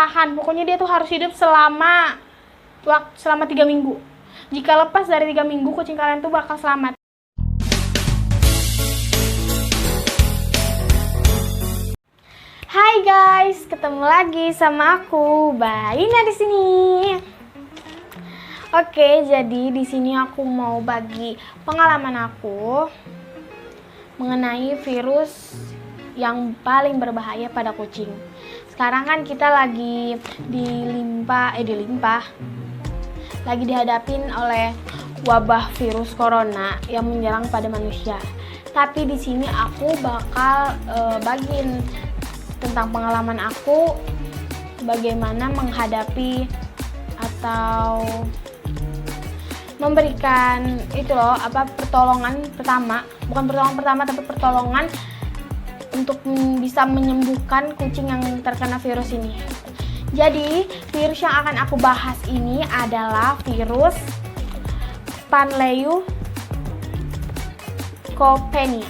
bertahan. Pokoknya dia tuh harus hidup selama 3 minggu. Jika lepas dari 3 minggu, kucing kalian tuh bakal selamat. Hai guys, ketemu lagi sama aku, Mbak Ina di sini. Oke, jadi di sini aku mau bagi pengalaman aku mengenai virus yang paling berbahaya pada kucing. Sekarang kan kita lagi lagi dihadapin oleh wabah virus corona yang menyerang pada manusia. Tapi di sini aku bakal bagiin tentang pengalaman aku bagaimana menghadapi atau memberikan pertolongan pertama, bukan pertolongan pertama tapi pertolongan untuk bisa menyembuhkan kucing yang terkena virus ini. Jadi, virus yang akan aku bahas ini adalah virus Panleukopenia.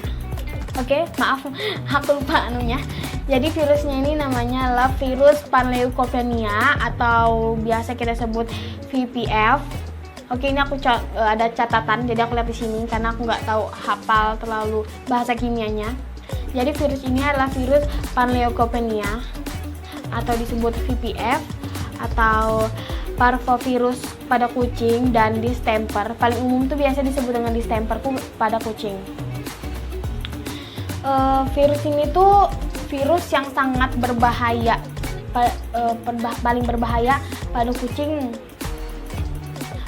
Oke, maaf aku lupa anunya. Jadi virusnya ini namanya adalah virus Panleukopenia atau biasa kita sebut VPF. Oke, ini aku ada catatan, jadi aku lihat di sini karena aku nggak tahu hafal terlalu bahasa kimianya. Jadi virus ini adalah virus Panleukopenia atau disebut VPF atau parvovirus pada kucing dan distemper. Paling umum tuh biasa disebut dengan distemper pada kucing. Virus ini tuh virus yang sangat berbahaya, paling berbahaya pada kucing.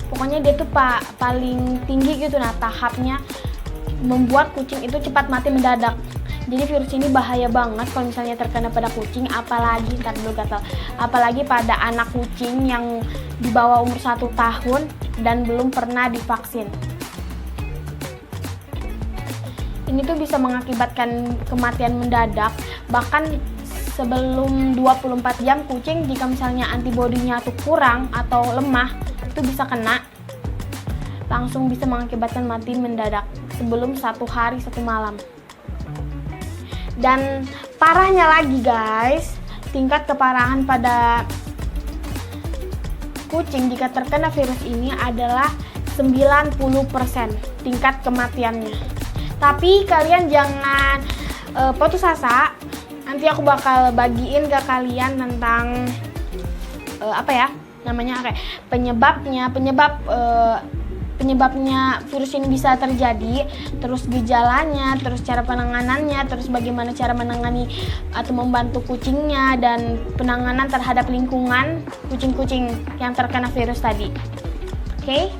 Pokoknya dia tuh paling tinggi gitu, nah tahapnya membuat kucing itu cepat mati mendadak. Jadi virus ini bahaya banget kalau misalnya terkena pada kucing, apalagi pada anak kucing yang di bawah umur 1 tahun dan belum pernah divaksin. Ini tuh bisa mengakibatkan kematian mendadak, bahkan sebelum 24 jam kucing jika misalnya antibodinya tuh kurang atau lemah, itu bisa kena, langsung bisa mengakibatkan mati mendadak sebelum 1 hari 1 malam. Dan parahnya lagi guys, tingkat keparahan pada kucing jika terkena virus ini adalah 90% tingkat kematiannya. Tapi kalian jangan putus asa. Nanti aku bakal bagiin ke kalian tentang penyebabnya virus ini bisa terjadi, terus gejalanya, terus cara penanganannya, terus bagaimana cara menangani atau membantu kucingnya, dan penanganan terhadap lingkungan kucing-kucing yang terkena virus tadi. Oke?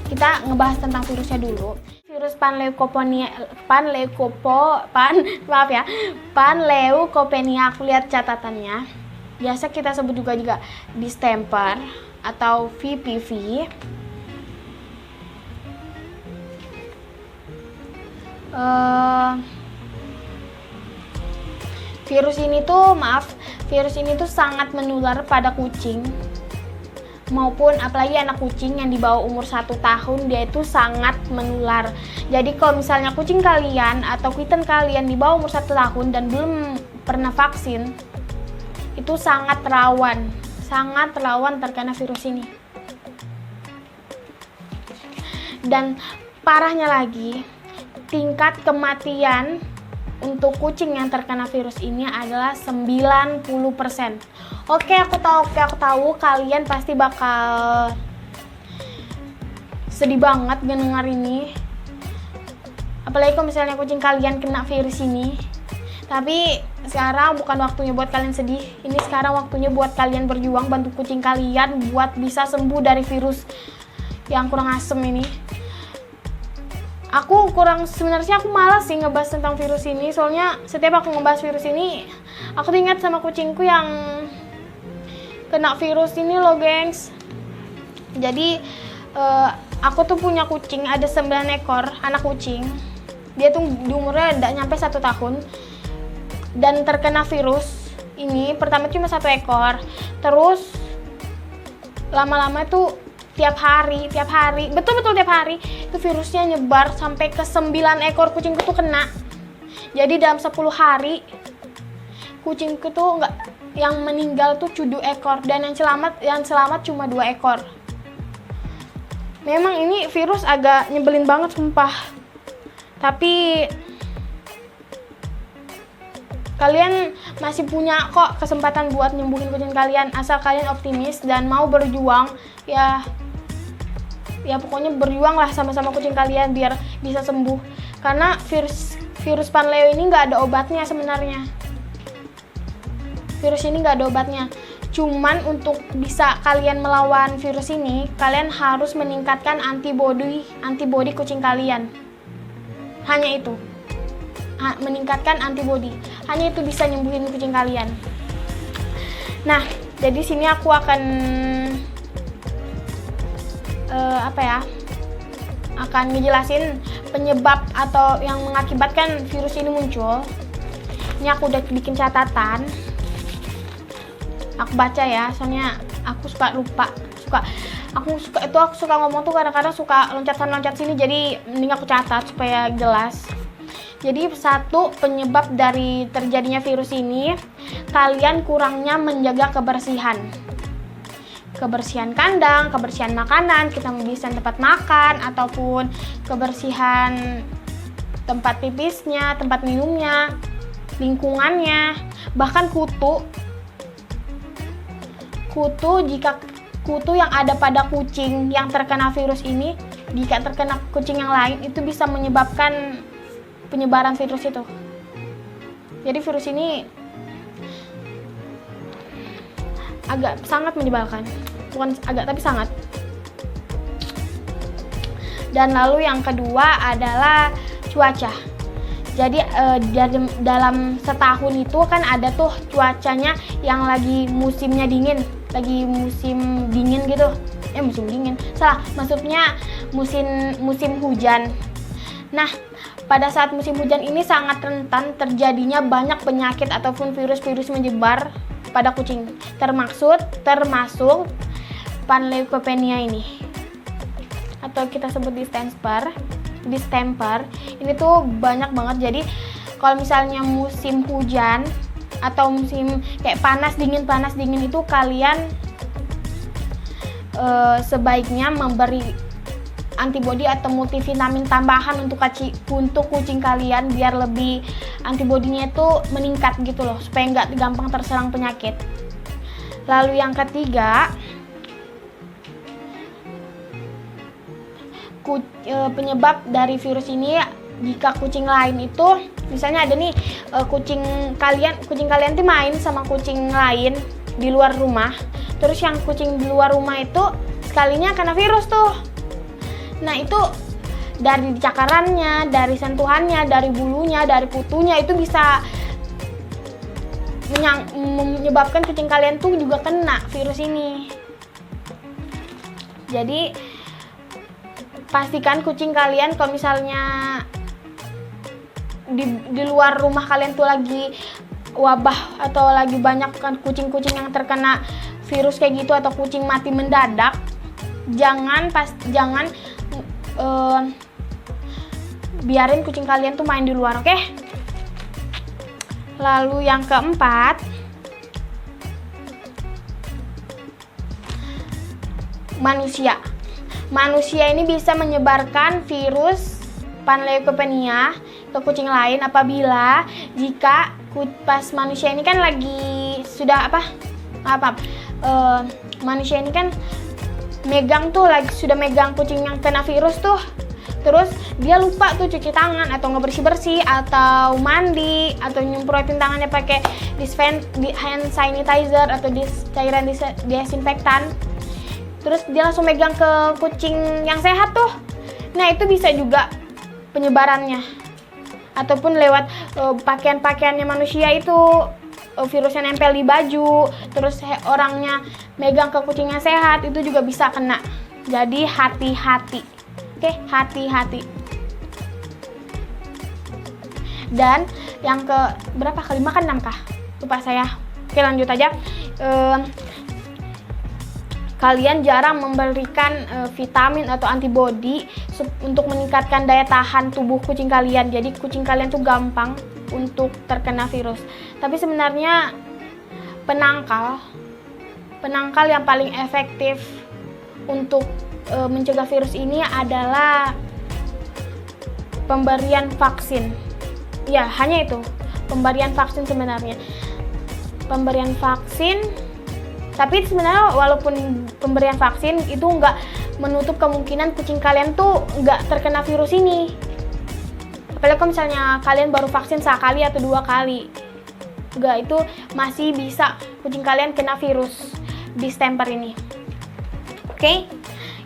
Kita ngebahas tentang virusnya dulu. Virus Panleukopenia, aku lihat catatannya. Biasa kita sebut juga distemper atau VPV. Virus ini tuh sangat menular pada kucing maupun apalagi anak kucing yang di bawah umur 1 tahun, dia itu sangat menular. Jadi kalau misalnya kucing kalian atau kitten kalian di bawah umur 1 tahun dan belum pernah vaksin, itu sangat rawan terkena virus ini. Dan parahnya lagi, tingkat kematian untuk kucing yang terkena virus ini adalah 90%. Oke, aku tahu kalian pasti bakal sedih banget dengar ini. Apalagi kalau misalnya kucing kalian kena virus ini. Tapi sekarang bukan waktunya buat kalian sedih. Ini sekarang waktunya buat kalian berjuang bantu kucing kalian buat bisa sembuh dari virus yang kurang asem ini. Sebenarnya aku malas sih ngebahas tentang virus ini. Soalnya setiap aku ngebahas virus ini, aku ingat sama kucingku yang kena virus ini loh, gengs. Jadi aku tuh punya kucing, ada 9 ekor anak kucing. Dia tuh di umurnya udah nyampe 1 tahun dan terkena virus ini. Pertama cuma 1 ekor, terus lama-lama tuh tiap hari, betul-betul tiap hari itu virusnya nyebar sampai ke 9 ekor kucingku tuh kena. Jadi dalam 10 hari kucingku tuh nggak, yang meninggal tuh 7 ekor dan yang selamat cuma 2 ekor. Memang ini virus agak nyebelin banget sumpah. Tapi kalian masih punya kok kesempatan buat nyembuhin kucing kalian, asal kalian optimis dan mau berjuang. Ya pokoknya berjuang lah sama-sama kucing kalian biar bisa sembuh. Karena virus Panleo ini nggak ada obatnya sebenarnya. Virus ini nggak ada obatnya. Cuman untuk bisa kalian melawan virus ini, kalian harus meningkatkan antibodi kucing kalian. Hanya itu. Meningkatkan antibodi. Hanya itu bisa nyembuhin kucing kalian. Nah, jadi sini aku akan akan ngejelasin penyebab atau yang mengakibatkan virus ini muncul. Ini aku udah bikin catatan. Aku baca ya, soalnya aku suka lupa. Aku suka ngomong tuh kadang-kadang suka loncat sini, jadi mending aku catat supaya jelas. Jadi satu penyebab dari terjadinya virus ini, kalian kurangnya menjaga kebersihan. Kebersihan kandang, kebersihan makanan, kita bisa tempat makan, ataupun kebersihan tempat pipisnya, tempat minumnya, lingkungannya, bahkan kutu. Jika kutu yang ada pada kucing yang terkena virus ini, jika terkena kucing yang lain, itu bisa menyebabkan penyebaran virus itu. Jadi virus ini sangat menyebalkan, bukan agak tapi sangat. Dan lalu yang kedua adalah cuaca. Jadi dalam setahun itu kan ada tuh cuacanya yang lagi musimnya dingin, lagi musim dingin gitu. Musim dingin. Salah, maksudnya musim hujan. Nah, pada saat musim hujan ini sangat rentan terjadinya banyak penyakit ataupun virus-virus menyebar pada kucing. Termasuk Panleukopenia ini. Atau kita sebut distemper. Ini tuh banyak banget. Jadi kalau misalnya musim hujan atau musim kayak panas dingin itu, kalian sebaiknya memberi antibodi atau multivitamin tambahan untuk kucing kalian biar lebih antibodinya itu meningkat gitu loh, supaya nggak gampang terserang penyakit. Lalu yang ketiga, penyebab dari virus ini, jika kucing lain itu misalnya ada nih kucing kalian tuh main sama kucing lain di luar rumah, terus yang kucing di luar rumah itu sekalinya kena virus tuh. Nah, itu dari cakarannya, dari sentuhannya, dari bulunya, dari kutunya, itu bisa menyebabkan kucing kalian tuh juga kena virus ini. Jadi pastikan kucing kalian kalau misalnya di luar rumah kalian tuh lagi wabah atau lagi banyak kan kucing-kucing yang terkena virus kayak gitu atau kucing mati mendadak, jangan biarin kucing kalian tuh main di luar, oke? Lalu yang keempat, manusia ini bisa menyebarkan virus Panleukopenia ke kucing lain apabila jika pas manusia ini kan lagi manusia ini kan sudah megang kucing yang kena virus tuh, terus dia lupa tuh cuci tangan atau ngebersih atau mandi atau nyemprotin tangannya pakai hand sanitizer atau cairan disinfektan, terus dia langsung megang ke kucing yang sehat tuh. Nah, itu bisa juga penyebarannya, ataupun lewat pakaiannya manusia itu, virusnya nempel di baju, terus orangnya megang ke kucing yang sehat, itu juga bisa kena. Jadi hati-hati, oke? Hati-hati. Dan yang kelima kan 6 kah? Lupa saya. Oke, lanjut aja. Kalian jarang memberikan vitamin atau antibodi untuk meningkatkan daya tahan tubuh kucing kalian. Jadi kucing kalian tuh gampang untuk terkena virus. Tapi sebenarnya penangkal yang paling efektif untuk mencegah virus ini adalah pemberian vaksin. Ya, hanya itu, pemberian vaksin sebenarnya. Pemberian vaksin, tapi sebenarnya walaupun pemberian vaksin itu nggak menutup kemungkinan kucing kalian tuh nggak terkena virus ini. Apalagi kalau misalnya kalian baru vaksin sekali atau 2 kali. Nggak, itu masih bisa kucing kalian kena virus distemper ini. Oke,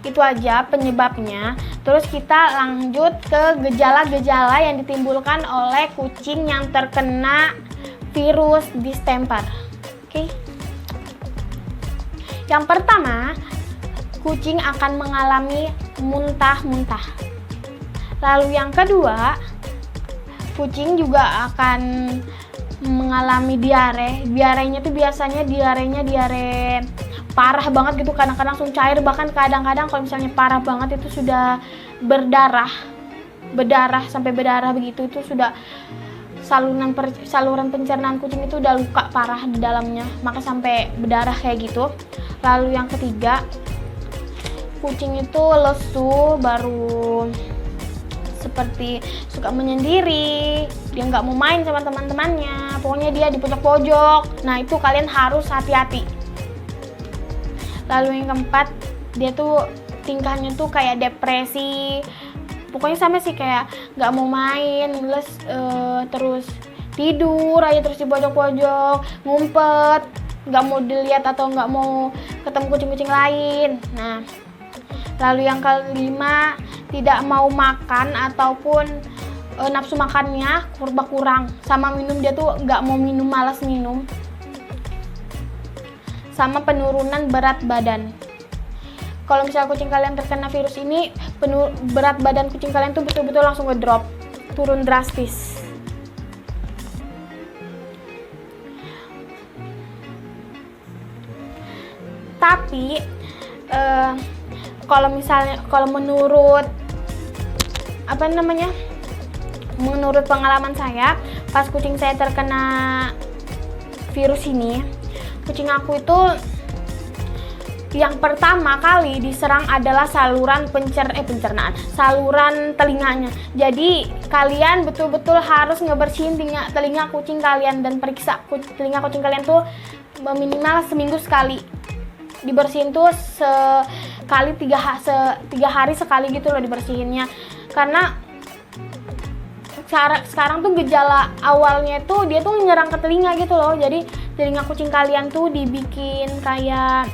itu aja penyebabnya. Terus kita lanjut ke gejala-gejala yang ditimbulkan oleh kucing yang terkena virus distemper. Oke. Yang pertama, kucing akan mengalami muntah-muntah. Lalu yang kedua, kucing juga akan mengalami diare. Diarenya tuh biasanya diare parah banget gitu, kadang-kadang langsung cair, bahkan kadang-kadang kalau misalnya parah banget itu sudah berdarah sampai berdarah begitu, itu sudah saluran pencernaan kucing itu udah luka parah di dalamnya, maka sampai berdarah kayak gitu. Lalu yang ketiga, kucing itu lesu, baru seperti suka menyendiri, dia nggak mau main sama teman-temannya, pokoknya dia di pojok-pojok. Nah, itu kalian harus hati-hati. Lalu yang keempat, dia tuh tingkahnya tuh kayak depresi, pokoknya sama sih, kayak nggak mau main, terus tidur aja terus di pojok-pojok, ngumpet, nggak mau dilihat atau nggak mau ketemu kucing-kucing lain. Nah, lalu yang kelima, tidak mau makan ataupun nafsu makannya berkurang, sama minum dia tuh nggak mau minum, malas minum, sama penurunan berat badan. Kalau misalnya kucing kalian terkena virus ini, berat badan kucing kalian tuh betul-betul langsung ngedrop, turun drastis. Tapi kalau menurut menurut pengalaman saya, pas kucing saya terkena virus ini, kucing aku itu yang pertama kali diserang adalah saluran pencernaan, saluran telinganya. Jadi kalian betul-betul harus ngebersihin telinga kucing kalian dan periksa telinga kucing kalian tuh minimal seminggu sekali. Dibersihin tuh sekali 3 hari sekali gitu loh dibersihinnya. Karena sekarang tuh gejala awalnya tuh dia tuh nyerang ke telinga gitu loh. Jadi telinga kucing kalian tuh dibikin kayak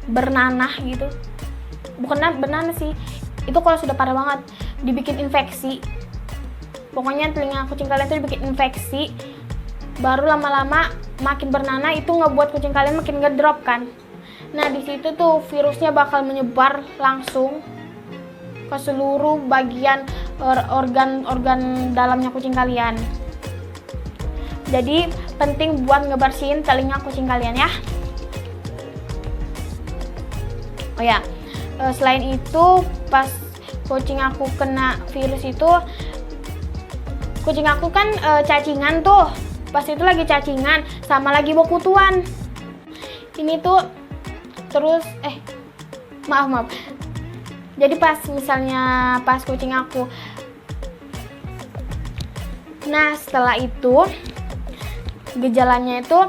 bernanah gitu. Bukan bernanah sih, itu kalau sudah parah banget, dibikin infeksi. Pokoknya telinga kucing kalian tuh dibikin infeksi, baru lama-lama makin bernanah, itu ngebuat kucing kalian makin ngedrop kan. Nah, di situ tuh virusnya bakal menyebar langsung ke seluruh bagian organ dalamnya kucing kalian. Jadi penting buat ngebersihin telinga kucing kalian ya. Oh ya, selain itu pas kucing aku kena virus itu, kucing aku kan cacingan tuh, pas itu lagi cacingan sama lagi bawa kutuan. Ini tuh terus maaf. Jadi pas kucing aku, nah setelah itu gejalanya itu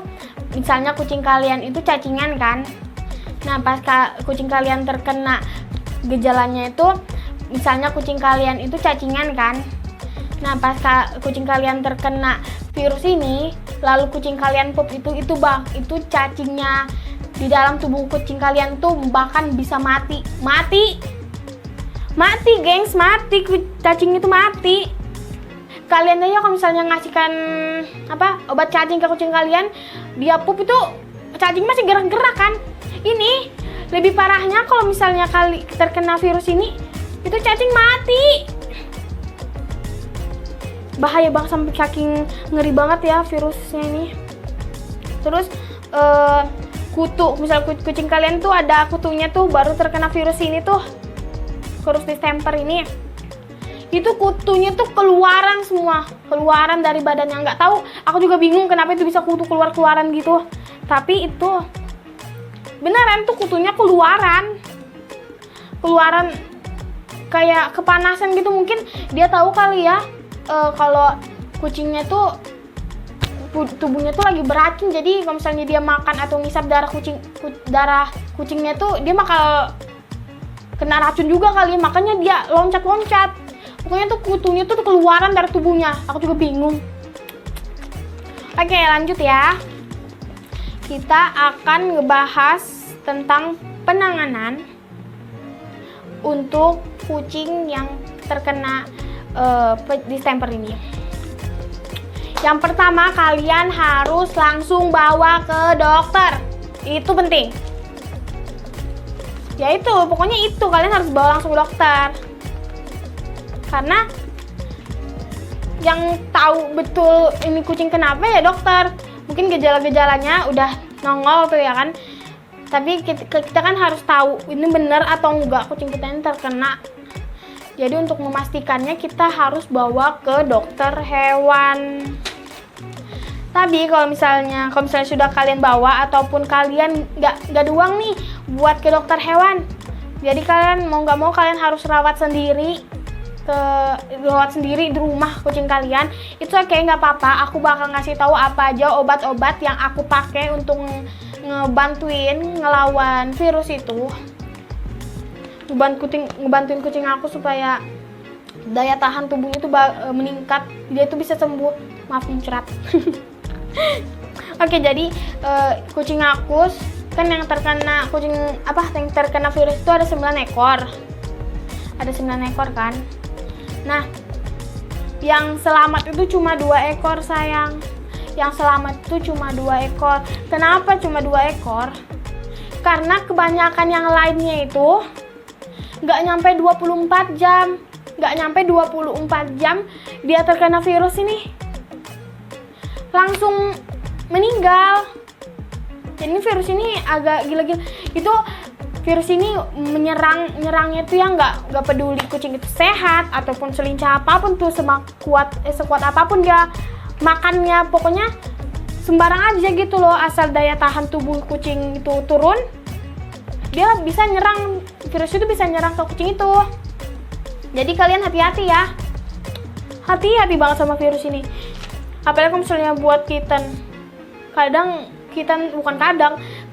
misalnya kucing kalian itu cacingan kan. Nah, pas kucing kalian terkena gejalanya itu, misalnya kucing kalian itu cacingan kan. Nah, pas kucing kalian terkena virus ini, lalu kucing kalian pup itu cacingnya di dalam tubuh kucing kalian tuh bahkan bisa mati, gengs, mati, cacing itu mati. Kalian aja kalau misalnya ngasihkan obat cacing ke kucing kalian, dia pup itu cacing masih gerak-gerak kan. Ini lebih parahnya kalau misalnya terkena virus ini, itu cacing mati. Bahaya banget, sampai saking ngeri banget ya virusnya ini. Terus kutu, misal kucing kalian tuh ada kutunya tuh baru terkena virus ini tuh, virus distemper ini, itu kutunya tuh keluaran semua, keluaran dari badannya. Nggak tahu, aku juga bingung kenapa itu bisa kutu keluaran gitu. Tapi itu beneran tuh kutunya keluaran kayak kepanasan gitu. Mungkin dia tahu kali ya kalau kucingnya tuh tubuhnya tuh lagi beracun. Jadi kalau misalnya dia makan atau ngisap darah kucingnya tuh dia bakal kena racun juga kali, makanya dia loncat-loncat. Pokoknya tuh kutunya tuh keluaran dari tubuhnya. Aku juga bingung. Oke, lanjut ya. Kita akan ngebahas tentang penanganan untuk kucing yang terkena distemper ini. Yang pertama, kalian harus langsung bawa ke dokter. Itu penting. Ya itu, pokoknya itu kalian harus bawa langsung ke dokter. Karena yang tahu betul ini kucing kenapa ya dokter. Mungkin gejala-gejalanya udah nongol tuh ya kan. Tapi kita kan harus tahu ini benar atau enggak kucing kita ini terkena. Jadi untuk memastikannya kita harus bawa ke dokter hewan. Tapi kalau misalnya sudah kalian bawa ataupun kalian nggak ada uang nih buat ke dokter hewan, jadi kalian mau nggak mau kalian harus rawat sendiri di rumah kucing kalian. Itu oke, nggak apa-apa. Aku bakal ngasih tahu apa aja obat-obat yang aku pakai untuk ngebantuin ngelawan virus itu. Ngebantuin kucing aku supaya daya tahan tubuhnya itu meningkat, dia itu bisa sembuh. Maaf muncrat. Oke, jadi kucing aku kan yang terkena virus itu ada 9 ekor. Ada 9 ekor kan. Nah, yang selamat itu cuma 2 ekor sayang. Yang selamat itu cuma 2 ekor. Kenapa cuma 2 ekor? Karena kebanyakan yang lainnya itu nggak nyampe 24 jam. Nggak nyampe 24 jam dia terkena virus ini, langsung meninggal. Jadi virus ini agak gila-gila. Itu virus ini menyerangnya tuh ya nggak peduli kucing itu sehat ataupun selincah apapun tuh, sekuat apapun dia makannya, pokoknya sembarang aja gitu loh. Asal daya tahan tubuh kucing itu turun, dia bisa nyerang, virus itu bisa nyerang ke kucing itu. Jadi kalian hati-hati ya. Hati-hati banget sama virus ini. Apalagi kalau misalnya buat kitten.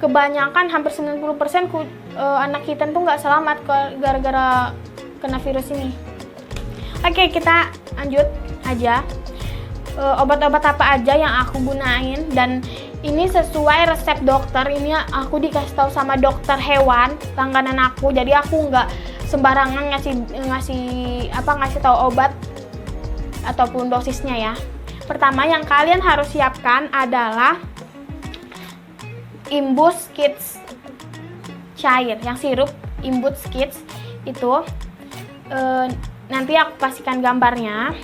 Kebanyakan hampir 90% anak kitten tuh nggak selamat gara-gara kena virus ini. Oke, kita lanjut aja. Obat-obat apa aja yang aku gunain, dan ini sesuai resep dokter. Ini aku dikasih tahu sama dokter hewan langganan aku. Jadi aku nggak sembarangan ngasih tahu obat ataupun dosisnya ya. Pertama yang kalian harus siapkan adalah Imbus Kids cair, yang sirup Imbus Kids itu. Nanti aku pastikan gambarnya.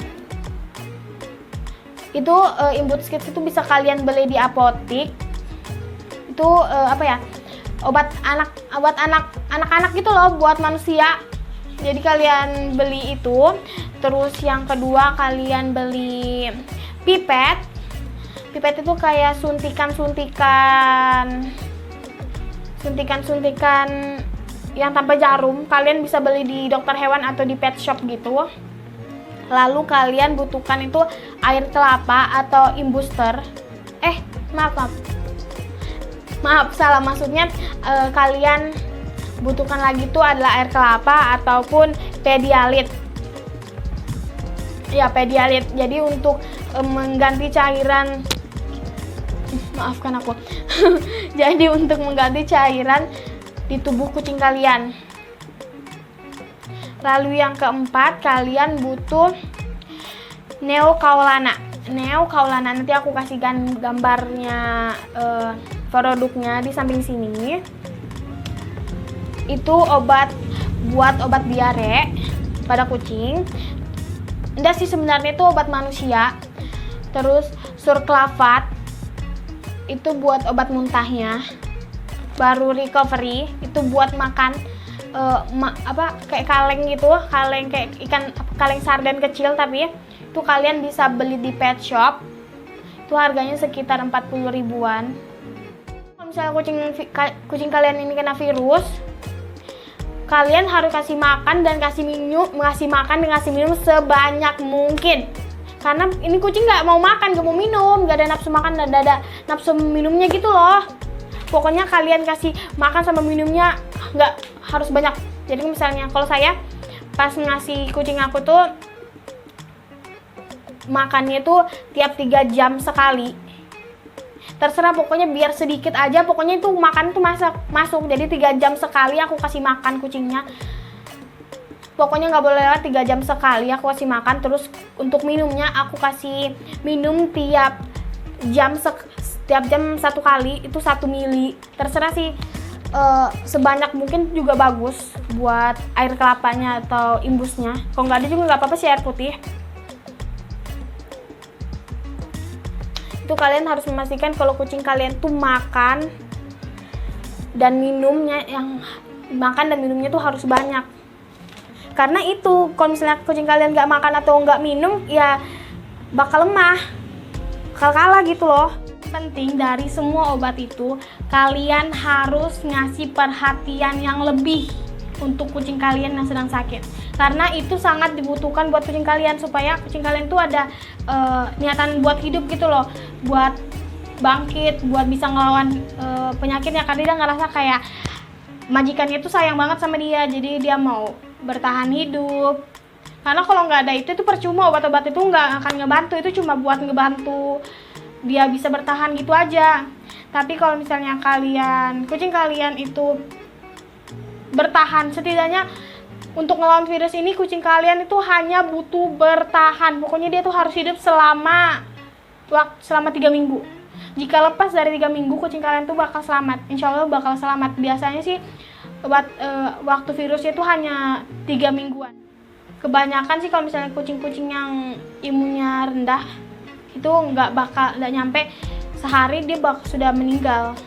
Itu Imbus Kids itu bisa kalian beli di apotik. Itu obat anak-anak gitu loh, buat manusia. Jadi kalian beli itu. Terus yang kedua kalian beli pipet. Pipet itu kayak suntikan yang tanpa jarum. Kalian bisa beli di dokter hewan atau di pet shop gitu. Lalu kalian butuhkan itu air kelapa atau imbuster. Maaf, salah, maksudnya kalian butuhkan lagi itu adalah air kelapa ataupun Pedialit. Ya, Pedialit. Jadi untuk mengganti cairan, maafkan aku. Jadi untuk mengganti cairan di tubuh kucing kalian. Lalu yang keempat, kalian butuh Neokaulana. Nanti aku kasih gambarnya produknya di samping sini. Itu buat obat diare pada kucing. Enggak sih, sebenarnya itu obat manusia. Terus Surklavat itu buat obat muntahnya. Baru Recovery itu buat makan kayak kaleng gitu, kaleng kayak ikan, kaleng sarden kecil, tapi itu kalian bisa beli di pet shop. Itu harganya sekitar 40 ribuan. Kalau misalnya kucing kalian ini kena virus, kalian harus kasih makan dan kasih minum sebanyak mungkin. Karena ini kucing nggak mau makan, nggak mau minum, nggak ada nafsu makan dan ada nafsu minumnya gitu loh. Pokoknya kalian kasih makan sama minumnya nggak harus banyak. Jadi misalnya kalau saya pas ngasih kucing aku tuh makannya tuh tiap 3 jam sekali. Terserah, pokoknya biar sedikit aja, pokoknya itu makan tuh masuk. Jadi 3 jam sekali aku kasih makan kucingnya. Pokoknya nggak boleh lewat 3 jam sekali aku kasih makan. Terus untuk minumnya aku kasih minum tiap jam 1 kali, itu 1 mili. Terserah sih, sebanyak mungkin juga bagus buat air kelapanya atau imbusnya. Kalau nggak ada juga nggak apa-apa sih, air putih. Itu kalian harus memastikan kalau kucing kalian tuh makan dan minumnya tuh harus banyak. Karena itu kalau misalnya kucing kalian nggak makan atau nggak minum, ya bakal lemah, bakal kalah gitu loh. Penting dari semua obat itu, kalian harus ngasih perhatian yang lebih untuk kucing kalian yang sedang sakit. Karena itu sangat dibutuhkan buat kucing kalian, supaya kucing kalian tuh ada niatan buat hidup gitu loh, buat bangkit, buat bisa ngelawan penyakitnya. Karena dia ngerasa kayak majikannya tuh sayang banget sama dia, jadi dia mau bertahan hidup. Karena kalau nggak ada itu percuma, obat-obat itu nggak akan ngebantu, itu cuma buat ngebantu dia bisa bertahan gitu aja. Tapi kalau misalnya kucing kalian itu bertahan, setidaknya untuk ngelawan virus ini kucing kalian itu hanya butuh bertahan. Pokoknya dia tuh harus hidup selama 3 minggu. Jika lepas dari 3 minggu, kucing kalian tuh bakal selamat. Insya Allah bakal selamat. Biasanya sih waktu virusnya itu hanya 3 mingguan. Kebanyakan sih kalau misalnya kucing-kucing yang imunnya rendah, itu nggak nyampe sehari dia sudah meninggal.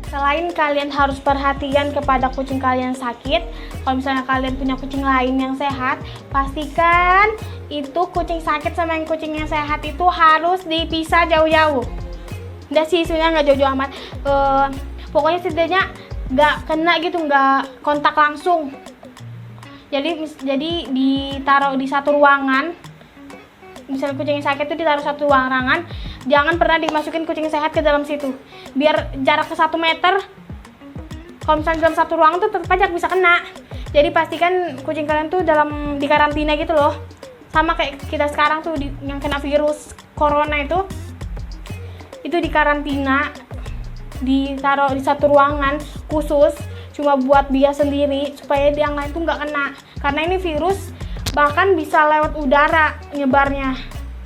Selain kalian harus perhatian kepada kucing kalian sakit, kalau misalnya kalian punya kucing lain yang sehat, pastikan itu kucing sakit sama yang kucing yang sehat itu harus dipisah jauh-jauh. Udah sih, sebenarnya nggak jauh-jauh amat. Pokoknya setidaknya nggak kena gitu, nggak kontak langsung. Jadi ditaruh di satu ruangan. Misalnya kucing yang sakit itu ditaruh satu ruangan, jangan pernah dimasukin kucing sehat ke dalam situ. Biar jarak ke 1 meter, kalau misalnya dalam satu ruangan tuh tetap aja bisa kena. Jadi pastikan kucing kalian tuh di karantina gitu loh. Sama kayak kita sekarang tuh yang kena virus corona itu di karantina, ditaruh di satu ruangan khusus cuma buat dia sendiri supaya yang lain tuh nggak kena. Karena ini virus bahkan bisa lewat udara nyebarnya,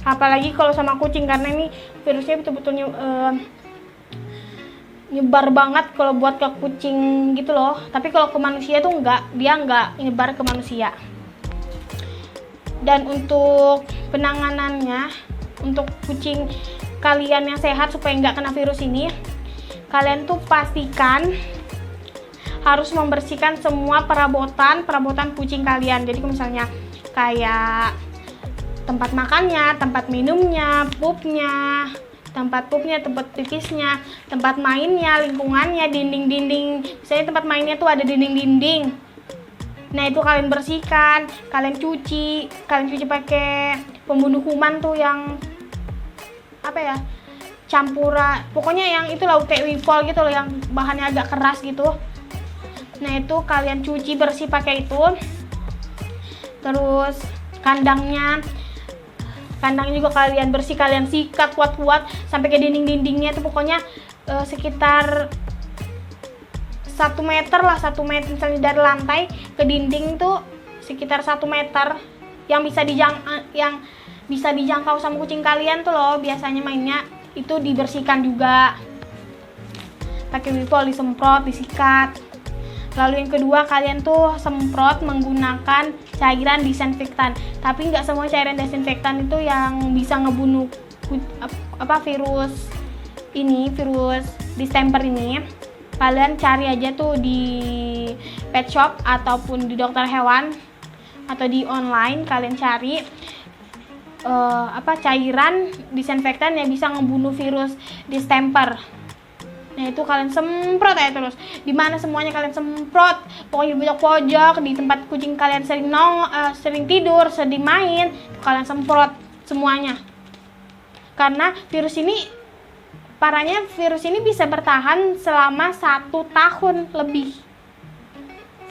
apalagi kalau sama kucing, karena ini virusnya betul-betul nyebar banget kalau buat ke kucing gitu loh. Tapi kalau ke manusia tuh dia nggak nyebar ke manusia. Dan untuk penanganannya, untuk kucing kalian yang sehat supaya nggak kena virus ini, kalian tuh pastikan harus membersihkan semua perabotan kucing kalian. Jadi misalnya kayak tempat makannya, tempat minumnya, tempat pipisnya, tempat mainnya, lingkungannya, dinding-dinding. Misalnya tempat mainnya tuh ada dinding-dinding. Nah, itu kalian bersihkan, kalian cuci pakai pembunuh kuman tuh yang campuran. Pokoknya yang itu lah, kayak Wivol gitu loh, yang bahannya agak keras gitu. Nah, itu kalian cuci bersih pakai itu. Terus kandangnya juga kalian bersih, kalian sikat kuat-kuat sampai ke dinding-dindingnya itu, pokoknya sekitar 1 meter lah, 1 meter misalnya dari lantai ke dinding tuh sekitar 1 meter yang bisa dijangkau sama kucing kalian tuh loh. Biasanya mainnya itu dibersihkan juga pakai Wivol, disemprot, disikat. Lalu yang kedua, kalian tuh semprot menggunakan cairan disinfektan. Tapi nggak semua cairan disinfektan itu yang bisa ngebunuh virus distemper ini. Kalian cari aja tuh di di pet shop ataupun di dokter hewan atau di online kalian cari cairan disinfektan yang bisa ngebunuh virus distemper. Nah itu kalian semprot aja terus. Di mana semuanya kalian semprot. Pokoknya di pojok-pojok, di tempat kucing kalian sering tidur, sering main, kalian semprot semuanya. Karena virus ini, parahnya virus ini bisa bertahan selama 1 tahun lebih.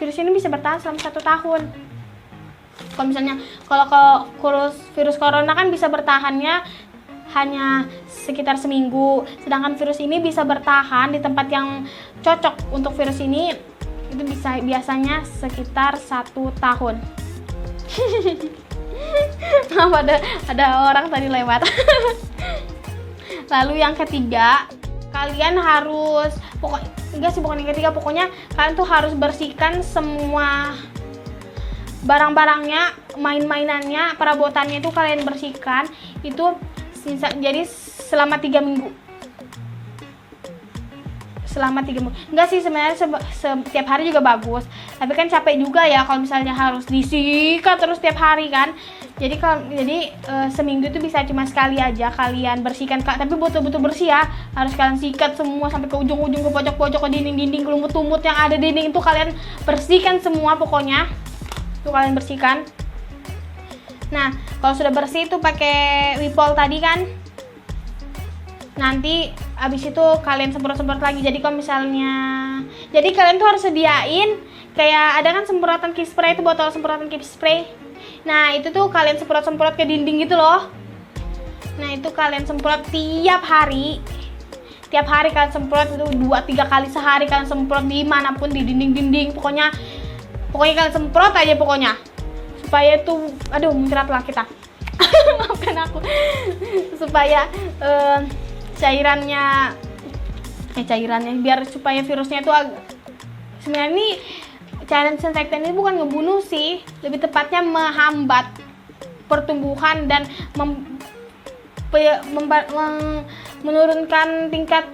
Virus ini bisa bertahan selama 1 tahun. Kalau misalnya kalau virus corona kan bisa bertahannya hanya sekitar seminggu, sedangkan virus ini bisa bertahan di tempat yang cocok untuk virus ini itu biasanya sekitar 1 tahun. ada orang tadi lewat. Lalu yang ketiga, kalian harus bukan yang ketiga, pokoknya kalian tuh harus bersihkan semua barang-barangnya, main-mainannya, perabotannya itu kalian bersihkan itu. Jadi selama 3 minggu. Enggak sih, sebenarnya setiap hari juga bagus. Tapi kan capek juga ya kalau misalnya harus disikat terus tiap hari kan. Jadi seminggu itu bisa cuma sekali aja kalian bersihkan, Kak. Tapi betul-betul bersih ya. Harus kalian sikat semua sampai ke ujung-ujung, ke pojok-pojok, ke dinding-dinding, ke lumut-lumut yang ada di dinding itu kalian bersihkan semua pokoknya. Itu kalian bersihkan. Nah, kalau sudah bersih itu pakai Wipol tadi kan. Nanti abis itu kalian semprot-semprot lagi. Jadi kalau misalnya, jadi kalian tuh harus sediain kayak ada kan semprotan keep spray, itu botol semprotan keep spray. Nah, itu tuh kalian semprot-semprot ke dinding gitu loh. Nah, itu kalian semprot tiap hari. Tiap hari kalian semprot itu 2-3 kali sehari kalian semprot dimanapun, di dinding-dinding. Pokoknya kalian semprot aja pokoknya. Supaya itu, muncrat lah kita. Maafkan aku. Supaya cairannya biar supaya virusnya itu sebenarnya ini cairan disinfektan ini bukan ngebunuh sih, lebih tepatnya menghambat pertumbuhan dan menurunkan tingkat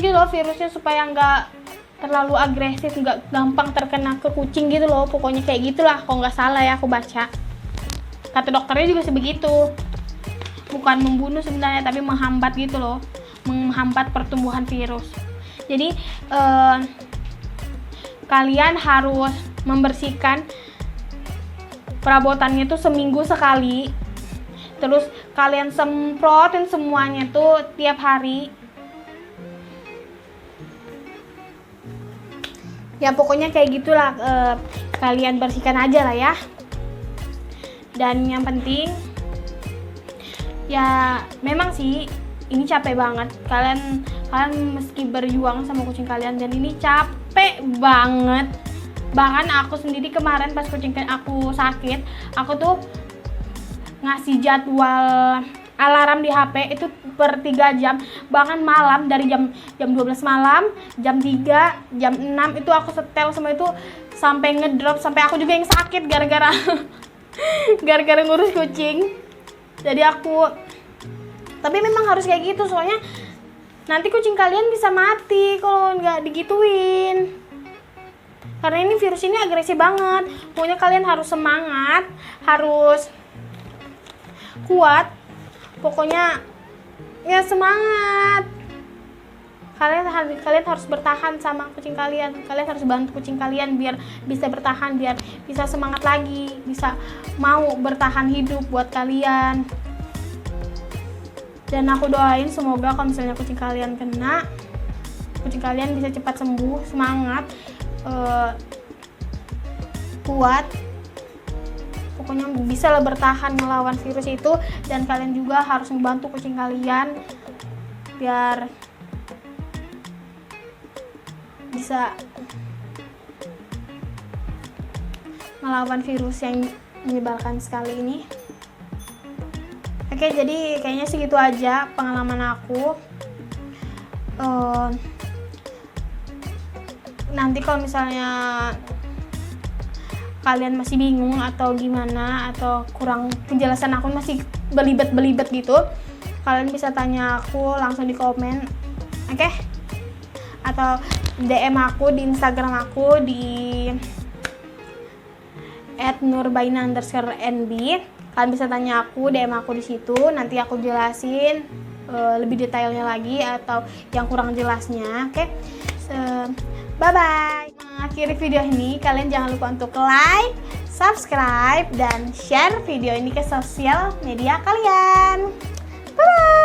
gitu loh virusnya supaya nggak terlalu agresif, nggak gampang terkena ke kucing gitu loh. Pokoknya kayak gitulah kalau nggak salah ya aku baca. Kata dokternya juga sebegitu. Bukan membunuh sebenarnya, tapi menghambat gitu loh. Menghambat pertumbuhan virus. Jadi kalian harus membersihkan perabotannya itu seminggu sekali. Terus kalian semprotin semuanya tuh tiap hari. Ya pokoknya kayak gitulah, kalian bersihkan aja lah ya. Dan yang penting ya memang sih ini capek banget. Kalian meski berjuang sama kucing kalian dan ini capek banget. Bahkan aku sendiri kemarin pas kucing aku sakit, aku tuh ngasih jadwal alarm di HP itu per 3 jam, bahkan malam dari jam 12 malam, jam 3, jam 6 itu aku setel semua itu sampai ngedrop, sampai aku juga yang sakit gara-gara ngurus kucing. Jadi tapi memang harus kayak gitu, soalnya nanti kucing kalian bisa mati kalau nggak digituin. Karena ini virus ini agresif banget. Pokoknya kalian harus semangat, harus kuat. Pokoknya ya semangat. Kalian harus bertahan sama kucing kalian. Kalian harus bantu kucing kalian biar bisa bertahan, biar bisa semangat lagi, bisa mau bertahan hidup buat kalian. Dan aku doain semoga kalau misalnya kucing kalian kena, kucing kalian bisa cepat sembuh, semangat, kuat. Pokoknya bisa lah bertahan melawan virus itu. Dan kalian juga harus membantu kucing kalian biar bisa melawan virus yang menyebalkan sekali ini. Oke, jadi kayaknya segitu aja pengalaman aku. Nanti kalau misalnya kalian masih bingung atau gimana, atau kurang penjelasan aku masih belibet gitu, kalian bisa tanya aku langsung di komen, oke? Atau DM aku di Instagram aku di @nurbaina_nb. Kalian bisa tanya aku, DM aku di situ. Nanti aku jelasin lebih detailnya lagi atau yang kurang jelasnya. Oke. Bye bye. Mengakhiri video ini, kalian jangan lupa untuk like, subscribe, dan share video ini ke sosial media kalian. Bye.